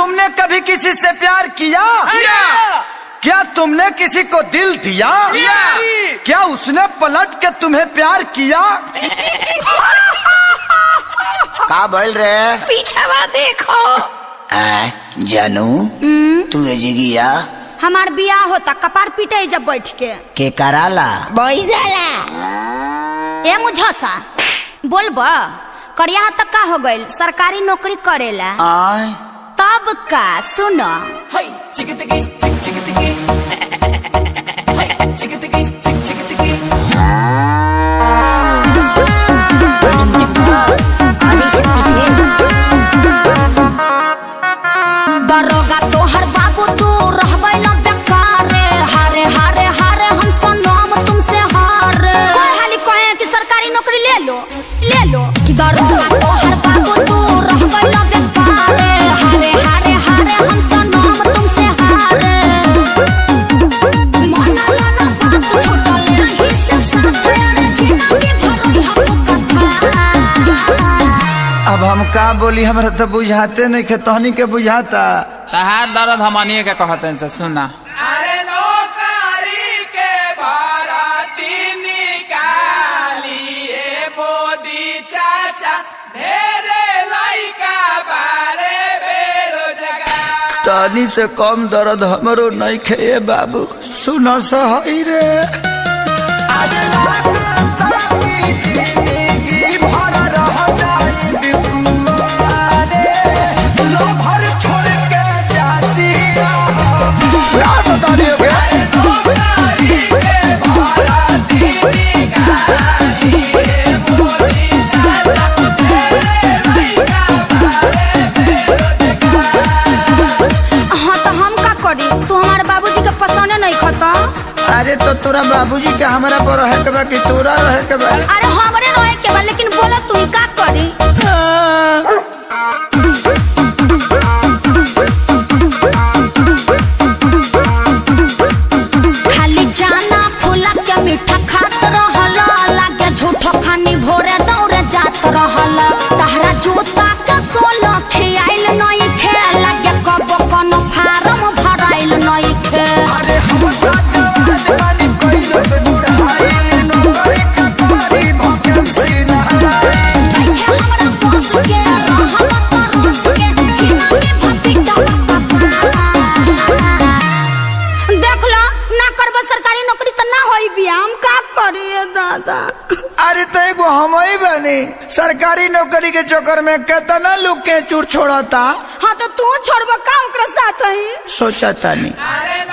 तुमने कभी किसी से प्यार किया? क्या तुमने किसी को दिल दिया? क्या उसने पलट के तुम्हें प्यार किया? का बोल रहे? पीछे देखो। जानू तू एजिगिया हमार बियाह होता कपार पीटे जब बैठ के कराला बैजाला। ए मुझसा बोलबा करिया तक का हो गइल सरकारी नौकरी करेला तब का सुनो। दरोगा तोहर बाबू तू रह गइल बेकार हारे हारे हारे हम तो नाम तुमसे हारे कोई हाली कहे कि सरकारी नौकरी ले लो दरोगा तोहर बाबू तू रह गइल बेकार हारे हारे हारे हम तो नाम तुमसे हारे मना लाना बात छोटा ले ही से साथ रे जिंदगी भर हमको कथा। अब हम का बोली हमरा तो बुझाते नहीं के तहनी के बुझाता तहार दर्द हमनिए के कहते से सुना। अरे नौकरी के भराती निकालिए मोदी चाचा ढेरे लइका बारे बेरोजगार। तहनी से कम दर्द हमरो नहीं खे बाबू सुनो सही रे। अरे तो तोरा बाबूजी के हमारा पर रहे के बा कि तोरा रहे के बा? अरे हमरे रहे के बा लेकिन बोला तू का करी? खाली जाना फूला के मीठा खात रहला लागे झूठो खानी भोरे दौड़े जात रहला तहरा जोता के सोला खियाइल नहीं खे लागे कबो कोनो फार्म भराइल नहीं खे। अरे हम सरकारी नौकरी तो ना होई भी हम का करिए दादा। अरे तो एगो हम ही बनी सरकारी नौकरी के चक्कर में कितना लोग के चूर छोड़ता। हाँ तो तू छोड़बा का ओकरा साथ ही सोचा तानी। अरे